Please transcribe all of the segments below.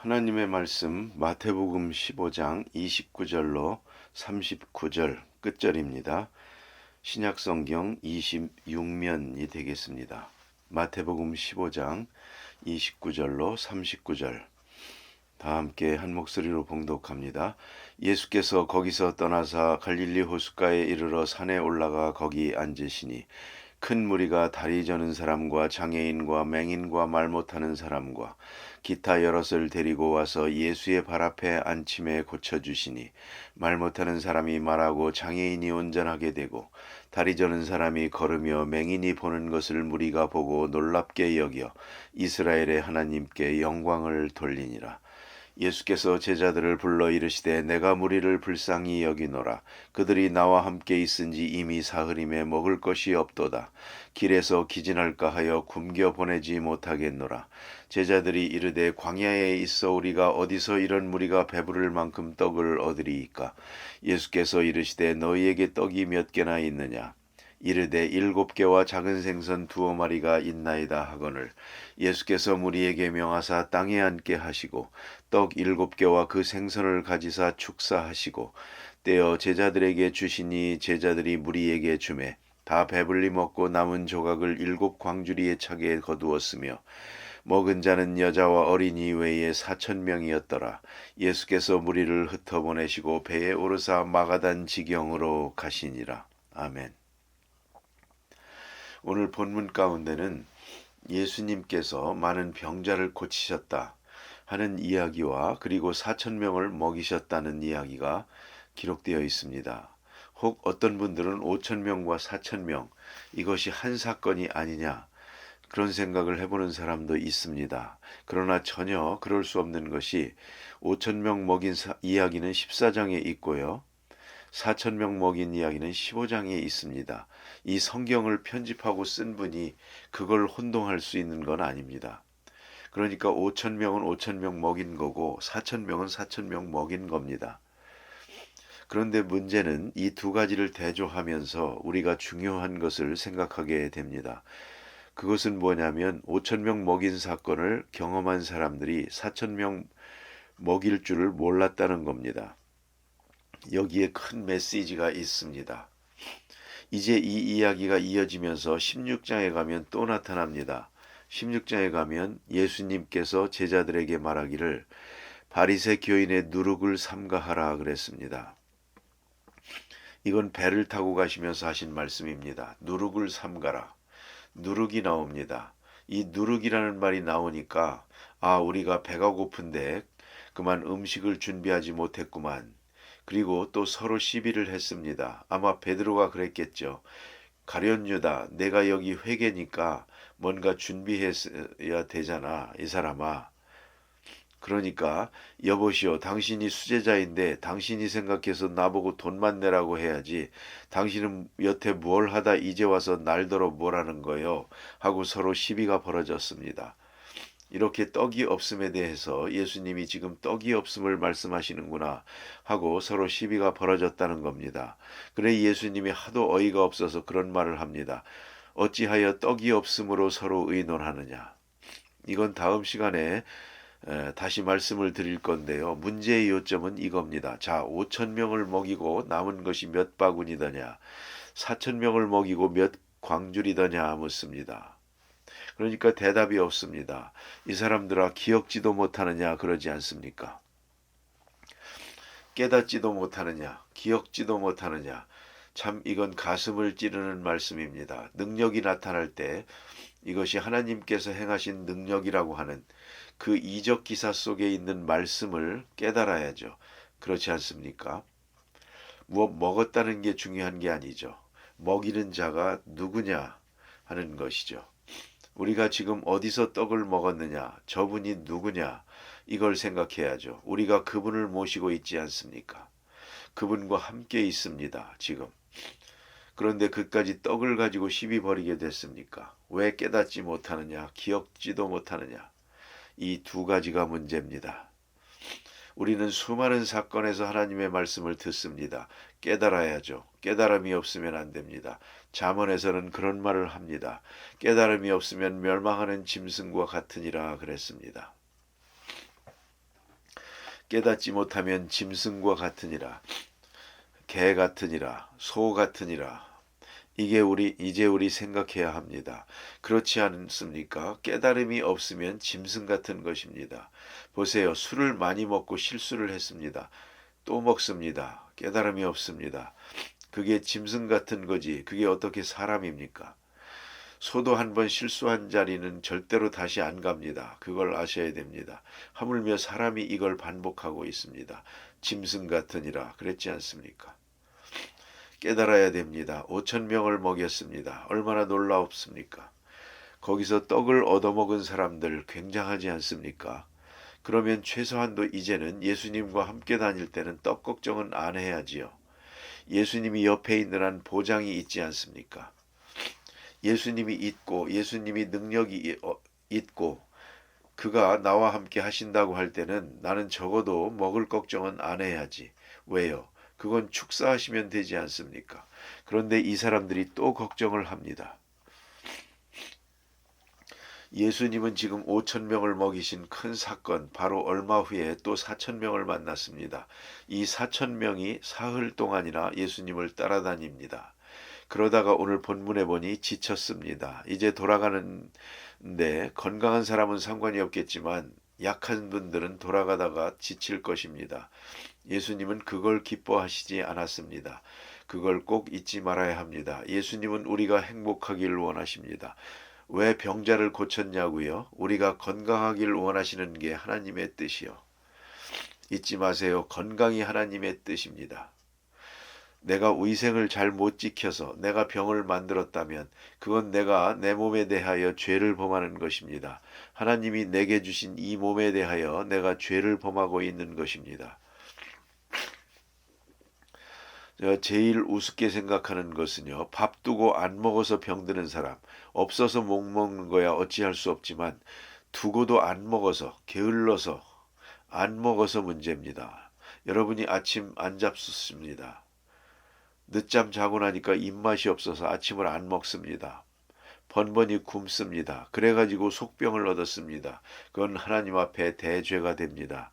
하나님의 말씀 마태복음 15장 29절로 39절 끝절입니다. 신약성경 26면이 되겠습니다. 마태복음 15장 29절로 39절 다 함께 한 목소리로 봉독합니다. 예수께서 거기서 떠나사 갈릴리 호숫가에 이르러 산에 올라가 거기 앉으시니 큰 무리가 다리 저는 사람과 장애인과 맹인과 말 못하는 사람과 기타 여럿을 데리고 와서 예수의 발 앞에 앉힘에 고쳐주시니 말 못하는 사람이 말하고 장애인이 운전하게 되고 다리 저는 사람이 걸으며 맹인이 보는 것을 무리가 보고 놀랍게 여겨 이스라엘의 하나님께 영광을 돌리니라. 예수께서 제자들을 불러 이르시되 내가 무리를 불쌍히 여기노라. 그들이 나와 함께 있은지 이미 사흘임에 먹을 것이 없도다. 길에서 기진할까 하여 굶겨 보내지 못하겠노라. 제자들이 이르되 광야에 있어 우리가 어디서 이런 무리가 배부를 만큼 떡을 얻으리이까. 예수께서 이르시되 너희에게 떡이 몇 개나 있느냐. 이르되 7개와 작은 생선 2마리가 있나이다 하거늘 예수께서 무리에게 명하사 땅에 앉게 하시고 떡 7개와 그 생선을 가지사 축사하시고 떼어 제자들에게 주시니 제자들이 무리에게 주매 다 배불리 먹고 남은 조각을 7광주리에 차게 거두었으며 먹은 자는 여자와 어린이 외에 4,000명이었더라. 예수께서 무리를 흩어보내시고 배에 오르사 마가단 지경으로 가시니라. 아멘. 오늘 본문 가운데는 예수님께서 많은 병자를 고치셨다 하는 이야기와 그리고 4,000명을 먹이셨다는 이야기가 기록되어 있습니다. 혹 어떤 분들은 5,000명과 4,000명 이것이 한 사건이 아니냐 그런 생각을 해보는 사람도 있습니다. 그러나 전혀 그럴 수 없는 것이 5,000명 먹인 이야기는 14장에 있고요. 4,000명 먹인 이야기는 15장에 있습니다. 이 성경을 편집하고 쓴 분이 그걸 혼동할 수 있는 건 아닙니다. 그러니까 5,000명은 5,000명 먹인 거고 4,000명은 4,000명 먹인 겁니다. 그런데 문제는 이 두 가지를 대조하면서 우리가 중요한 것을 생각하게 됩니다. 그것은 뭐냐면 5,000명 먹인 사건을 경험한 사람들이 4,000명 먹일 줄을 몰랐다는 겁니다. 여기에 큰 메시지가 있습니다. 이제 이 이야기가 이어지면서 16장에 가면 또 나타납니다. 16장에 가면 예수님께서 제자들에게 말하기를 바리새 교인의 누룩을 삼가하라 그랬습니다. 이건 배를 타고 가시면서 하신 말씀입니다. 누룩을 삼가라. 누룩이 나옵니다. 이 누룩이라는 말이 나오니까 우리가 배가 고픈데 그만 음식을 준비하지 못했구만. 그리고 또 서로 시비를 했습니다. 아마 베드로가 그랬겠죠. 가룟 유다, 내가 여기 회개니까 뭔가 준비해야 되잖아, 이 사람아. 그러니까 여보시오, 당신이 수제자인데 당신이 생각해서 나보고 돈만 내라고 해야지. 당신은 여태 뭘 하다 이제 와서 날더러 뭐라는 거요? 하고 서로 시비가 벌어졌습니다. 이렇게 떡이 없음에 대해서 예수님이 지금 떡이 없음을 말씀하시는구나 하고 서로 시비가 벌어졌다는 겁니다. 그래 예수님이 하도 어이가 없어서 그런 말을 합니다. 어찌하여 떡이 없음으로 서로 의논하느냐. 이건 다음 시간에 다시 말씀을 드릴 건데요. 문제의 요점은 이겁니다. 자, 5,000명을 먹이고 남은 것이 몇 바구니더냐. 4,000명을 먹이고 몇 광줄이더냐 묻습니다. 그러니까 대답이 없습니다. 이 사람들아 기억지도 못하느냐 그러지 않습니까? 깨닫지도 못하느냐, 기억지도 못하느냐. 참 이건 가슴을 찌르는 말씀입니다. 능력이 나타날 때 이것이 하나님께서 행하신 능력이라고 하는 그 이적 기사 속에 있는 말씀을 깨달아야죠. 그렇지 않습니까? 무엇 먹었다는 게 중요한 게 아니죠. 먹이는 자가 누구냐 하는 것이죠. 우리가 지금 어디서 떡을 먹었느냐, 저분이 누구냐, 이걸 생각해야죠. 우리가 그분을 모시고 있지 않습니까? 그분과 함께 있습니다, 지금. 그런데 그까지 떡을 가지고 시비 벌이게 됐습니까? 왜 깨닫지 못하느냐, 기억지도 못하느냐. 이 두 가지가 문제입니다. 우리는 수많은 사건에서 하나님의 말씀을 듣습니다. 깨달아야죠. 깨달음이 없으면 안 됩니다. 잠언에서는 그런 말을 합니다. 깨달음이 없으면 멸망하는 짐승과 같으니라 그랬습니다. 깨닫지 못하면 짐승과 같으니라. 개 같으니라. 소 같으니라. 이제 우리 생각해야 합니다. 그렇지 않습니까? 깨달음이 없으면 짐승 같은 것입니다. 보세요. 술을 많이 먹고 실수를 했습니다. 또 먹습니다. 깨달음이 없습니다. 그게 짐승 같은 거지. 그게 어떻게 사람입니까? 소도 한번 실수한 자리는 절대로 다시 안 갑니다. 그걸 아셔야 됩니다. 하물며 사람이 이걸 반복하고 있습니다. 짐승 같으니라 그랬지 않습니까? 깨달아야 됩니다. 5,000명을 먹였습니다. 얼마나 놀라웠습니까? 거기서 떡을 얻어먹은 사람들 굉장하지 않습니까? 그러면 최소한도 이제는 예수님과 함께 다닐 때는 떡 걱정은 안 해야지요. 예수님이 옆에 있는 한 보장이 있지 않습니까? 예수님이 있고 예수님이 능력이 있고 그가 나와 함께 하신다고 할 때는 나는 적어도 먹을 걱정은 안 해야지. 왜요? 그건 축사하시면 되지 않습니까? 그런데 이 사람들이 또 걱정을 합니다. 예수님은 지금 5,000명을 먹이신 큰 사건, 바로 얼마 후에 또 4,000명을 만났습니다. 이 4,000명이 사흘 동안이나 예수님을 따라다닙니다. 그러다가 오늘 본문에 보니 지쳤습니다. 이제 돌아가는데 건강한 사람은 상관이 없겠지만 약한 분들은 돌아가다가 지칠 것입니다. 예수님은 그걸 기뻐하시지 않았습니다. 그걸 꼭 잊지 말아야 합니다. 예수님은 우리가 행복하기를 원하십니다. 왜 병자를 고쳤냐고요? 우리가 건강하기를 원하시는 게 하나님의 뜻이요. 잊지 마세요. 건강이 하나님의 뜻입니다. 내가 위생을 잘 못 지켜서 내가 병을 만들었다면 그건 내가 내 몸에 대하여 죄를 범하는 것입니다. 하나님이 내게 주신 이 몸에 대하여 내가 죄를 범하고 있는 것입니다. 제가 제일 우습게 생각하는 것은요. 밥 두고 안 먹어서 병드는 사람, 없어서 못 먹는 거야 어찌할 수 없지만 두고도 안 먹어서 게을러서 안 먹어서 문제입니다. 여러분이 아침 안 잡수습니다. 늦잠 자고 나니까 입맛이 없어서 아침을 안 먹습니다. 번번이 굶습니다. 그래가지고 속병을 얻었습니다. 그건 하나님 앞에 대죄가 됩니다.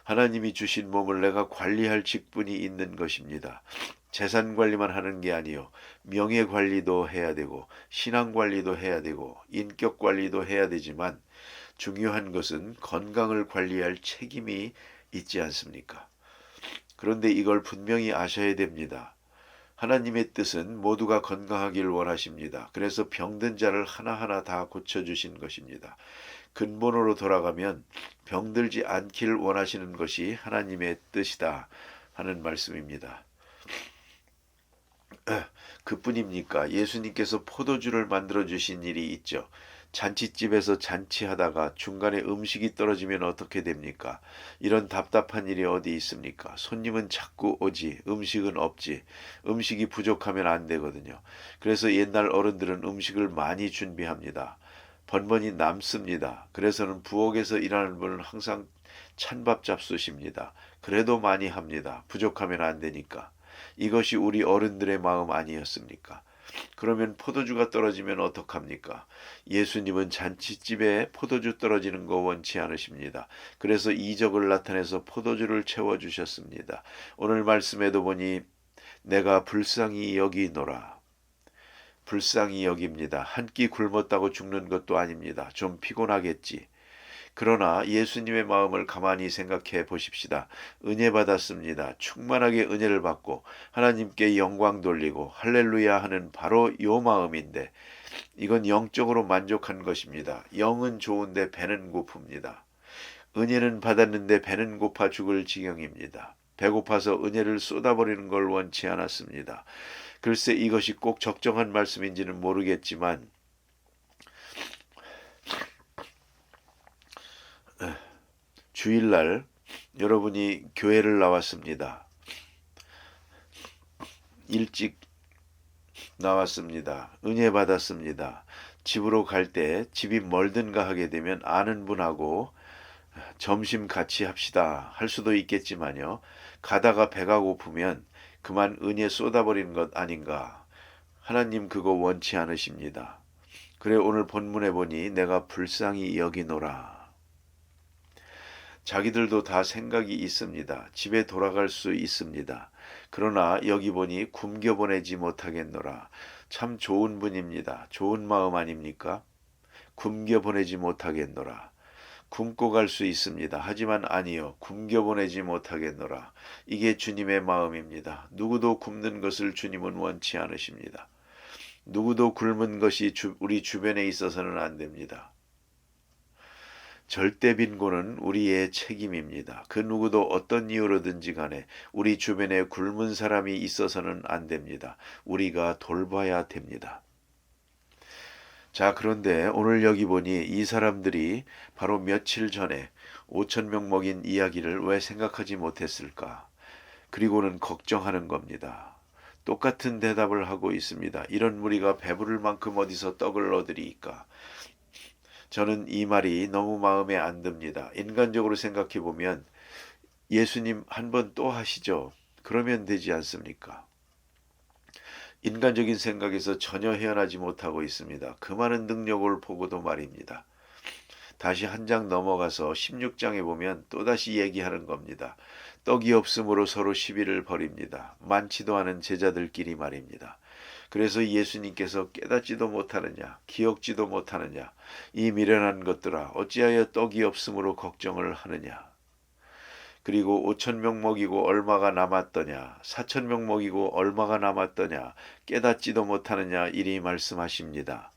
하나님이 주신 몸을 내가 관리할 직분이 있는 것입니다. 재산 관리만 하는 게 아니요. 명예 관리도 해야 되고 신앙 관리도 해야 되고 인격 관리도 해야 되지만 중요한 것은 건강을 관리할 책임이 있지 않습니까? 그런데 이걸 분명히 아셔야 됩니다. 하나님의 뜻은 모두가 건강하기를 원하십니다. 그래서 병든 자를 하나하나 다 고쳐주신 것입니다. 근본으로 돌아가면 병들지 않기를 원하시는 것이 하나님의 뜻이다 하는 말씀입니다. 그뿐입니까? 예수님께서 포도주를 만들어주신 일이 있죠. 잔치집에서 잔치하다가 중간에 음식이 떨어지면 어떻게 됩니까? 이런 답답한 일이 어디 있습니까? 손님은 자꾸 오지, 음식은 없지. 음식이 부족하면 안 되거든요. 그래서 옛날 어른들은 음식을 많이 준비합니다. 번번이 남습니다. 그래서는 부엌에서 일하는 분은 항상 찬밥 잡수십니다. 그래도 많이 합니다. 부족하면 안 되니까. 이것이 우리 어른들의 마음 아니었습니까? 그러면 포도주가 떨어지면 어떡합니까? 예수님은 잔치집에 포도주 떨어지는 거 원치 않으십니다. 그래서 이적을 나타내서 포도주를 채워주셨습니다. 오늘 말씀에도 보니 내가 불쌍히 여기노라. 불쌍히 여깁니다. 한 끼 굶었다고 죽는 것도 아닙니다. 좀 피곤하겠지. 그러나 예수님의 마음을 가만히 생각해 보십시다. 은혜 받았습니다. 충만하게 은혜를 받고 하나님께 영광 돌리고 할렐루야 하는 바로 요 마음인데 이건 영적으로 만족한 것입니다. 영은 좋은데 배는 고픕니다. 은혜는 받았는데 배는 고파 죽을 지경입니다. 배고파서 은혜를 쏟아버리는 걸 원치 않았습니다. 글쎄 이것이 꼭 적정한 말씀인지는 모르겠지만 주일날 여러분이 교회를 나왔습니다. 일찍 나왔습니다. 은혜 받았습니다. 집으로 갈 때 집이 멀든가 하게 되면 아는 분하고 점심 같이 합시다 할 수도 있겠지만요. 가다가 배가 고프면 그만 은혜 쏟아버리는 것 아닌가. 하나님 그거 원치 않으십니다. 그래 오늘 본문에 보니 내가 불쌍히 여기노라. 자기들도 다 생각이 있습니다. 집에 돌아갈 수 있습니다. 그러나 여기 보니 굶겨보내지 못하겠노라. 참 좋은 분입니다. 좋은 마음 아닙니까? 굶겨보내지 못하겠노라. 굶고 갈 수 있습니다. 하지만 아니요. 굶겨보내지 못하겠노라. 이게 주님의 마음입니다. 누구도 굶는 것을 주님은 원치 않으십니다. 누구도 굶은 것이 우리 주변에 있어서는 안 됩니다. 절대 빈곤은 우리의 책임입니다. 그 누구도 어떤 이유로든지 간에 우리 주변에 굶은 사람이 있어서는 안 됩니다. 우리가 돌봐야 됩니다. 자, 그런데 오늘 여기 보니 이 사람들이 바로 며칠 전에 5천 명 먹인 이야기를 왜 생각하지 못했을까? 그리고는 걱정하는 겁니다. 똑같은 대답을 하고 있습니다. 이런 무리가 배부를 만큼 어디서 떡을 얻으리이까? 저는 이 말이 너무 마음에 안 듭니다. 인간적으로 생각해 보면 예수님 한 번 또 하시죠. 그러면 되지 않습니까? 인간적인 생각에서 전혀 헤어나지 못하고 있습니다. 그 많은 능력을 보고도 말입니다. 다시 한 장 넘어가서 16장에 보면 또다시 얘기하는 겁니다. 떡이 없으므로 서로 시비를 벌입니다. 많지도 않은 제자들끼리 말입니다. 그래서 예수님께서 깨닫지도 못하느냐, 기억지도 못하느냐, 이 미련한 것들아 어찌하여 떡이 없으므로 걱정을 하느냐. 그리고 5천 명 먹이고 얼마가 남았더냐, 4천 명 먹이고 얼마가 남았더냐, 깨닫지도 못하느냐 이리 말씀하십니다.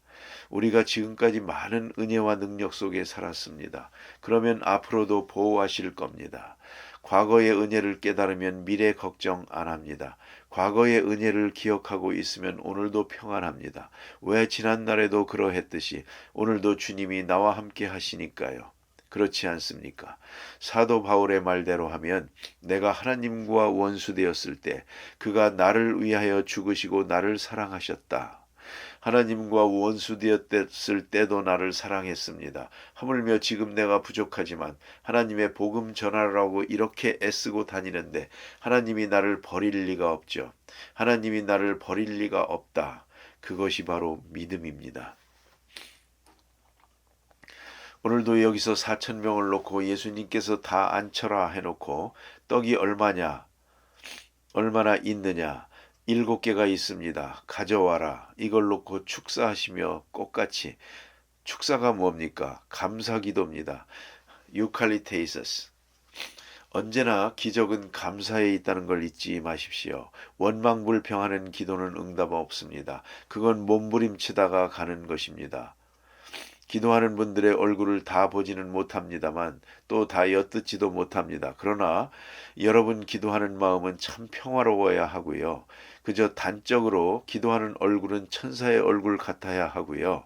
우리가 지금까지 많은 은혜와 능력 속에 살았습니다. 그러면 앞으로도 보호하실 겁니다. 과거의 은혜를 깨달으면 미래 걱정 안 합니다. 과거의 은혜를 기억하고 있으면 오늘도 평안합니다. 왜 지난날에도 그러했듯이 오늘도 주님이 나와 함께 하시니까요. 그렇지 않습니까? 사도 바울의 말대로 하면 내가 하나님과 원수되었을 때 그가 나를 위하여 죽으시고 나를 사랑하셨다. 하나님과 원수되었을 때도 나를 사랑했습니다. 하물며 지금 내가 부족하지만 하나님의 복음 전하라고 이렇게 애쓰고 다니는데 하나님이 나를 버릴 리가 없죠. 하나님이 나를 버릴 리가 없다. 그것이 바로 믿음입니다. 오늘도 여기서 4천 명을 놓고 예수님께서 다 앉혀라 해놓고 떡이 얼마냐, 얼마나 있느냐, 7개가 있습니다. 가져와라. 이걸 놓고 축사하시며 꽃같이, 축사가 뭡니까? 감사기도입니다. 유칼리테이서스. 언제나 기적은 감사에 있다는 걸 잊지 마십시오. 원망불평하는 기도는 응답 없습니다. 그건 몸부림치다가 가는 것입니다. 기도하는 분들의 얼굴을 다 보지는 못합니다만 또 다 엿듣지도 못합니다. 그러나 여러분 기도하는 마음은 참 평화로워야 하고요. 그저 단적으로 기도하는 얼굴은 천사의 얼굴 같아야 하고요.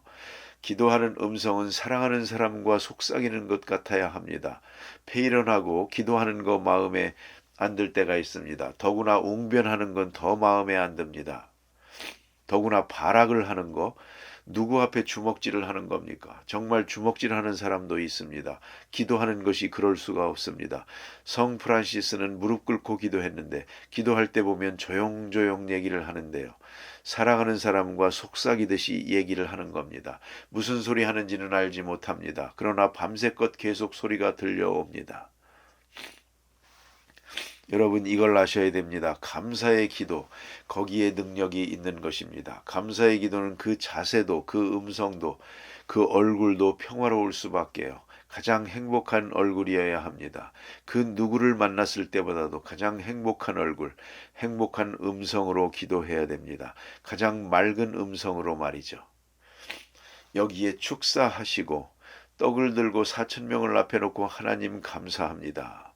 기도하는 음성은 사랑하는 사람과 속삭이는 것 같아야 합니다. 폐일원하고 기도하는 거 마음에 안 들 때가 있습니다. 더구나 웅변하는 건 더 마음에 안 듭니다. 더구나 발악을 하는 거, 누구 앞에 주먹질을 하는 겁니까? 정말 주먹질하는 사람도 있습니다. 기도하는 것이 그럴 수가 없습니다. 성 프란시스는 무릎 꿇고 기도했는데 기도할 때 보면 조용조용 얘기를 하는데요. 사랑하는 사람과 속삭이듯이 얘기를 하는 겁니다. 무슨 소리 하는지는 알지 못합니다. 그러나 밤새껏 계속 소리가 들려옵니다. 여러분 이걸 아셔야 됩니다. 감사의 기도, 거기에 능력이 있는 것입니다. 감사의 기도는 그 자세도, 그 음성도, 그 얼굴도 평화로울 수밖에요. 가장 행복한 얼굴이어야 합니다. 그 누구를 만났을 때보다도 가장 행복한 얼굴, 행복한 음성으로 기도해야 됩니다. 가장 맑은 음성으로 말이죠. 여기에 축사하시고 떡을 들고 4천 명을 앞에 놓고 하나님 감사합니다.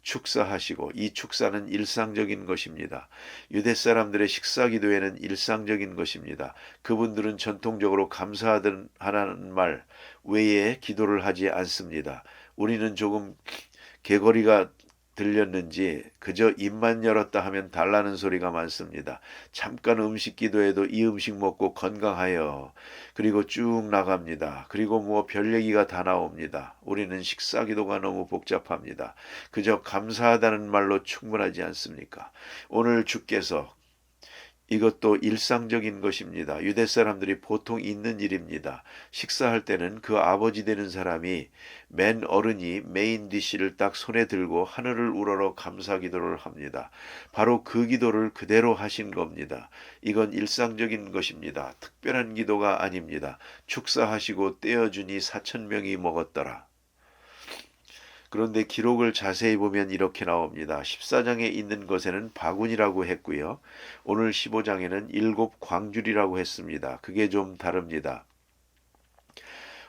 축사하시고, 이 축사는 일상적인 것입니다. 유대 사람들의 식사 기도에는 일상적인 것입니다. 그분들은 전통적으로 감사하는 말 외에 기도를 하지 않습니다. 우리는 조금 개거리가 들렸는지 그저 입만 열었다 하면 달라는 소리가 많습니다. 잠깐 음식 기도해도 이 음식 먹고 건강하여, 그리고 쭉 나갑니다. 그리고 뭐 별 얘기가 다 나옵니다. 우리는 식사 기도가 너무 복잡합니다. 그저 감사하다는 말로 충분하지 않습니까? 오늘 주께서 이것도 일상적인 것입니다. 유대 사람들이 보통 있는 일입니다. 식사할 때는 그 아버지 되는 사람이 맨 어른이 메인 디시를 딱 손에 들고 하늘을 우러러 감사 기도를 합니다. 바로 그 기도를 그대로 하신 겁니다. 이건 일상적인 것입니다. 특별한 기도가 아닙니다. 축사하시고 떼어주니 4,000명이 먹었더라. 그런데 기록을 자세히 보면 이렇게 나옵니다. 14장에 있는 것에는 바구니라고 했고요. 오늘 15장에는 7광줄이라고 했습니다. 그게 좀 다릅니다.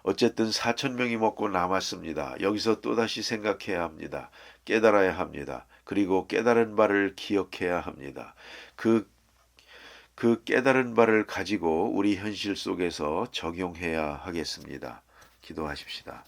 어쨌든 4,000명이 먹고 남았습니다. 여기서 또다시 생각해야 합니다. 깨달아야 합니다. 그리고 깨달은 바를 기억해야 합니다. 그 깨달은 바를 가지고 우리 현실 속에서 적용해야 하겠습니다. 기도하십시다.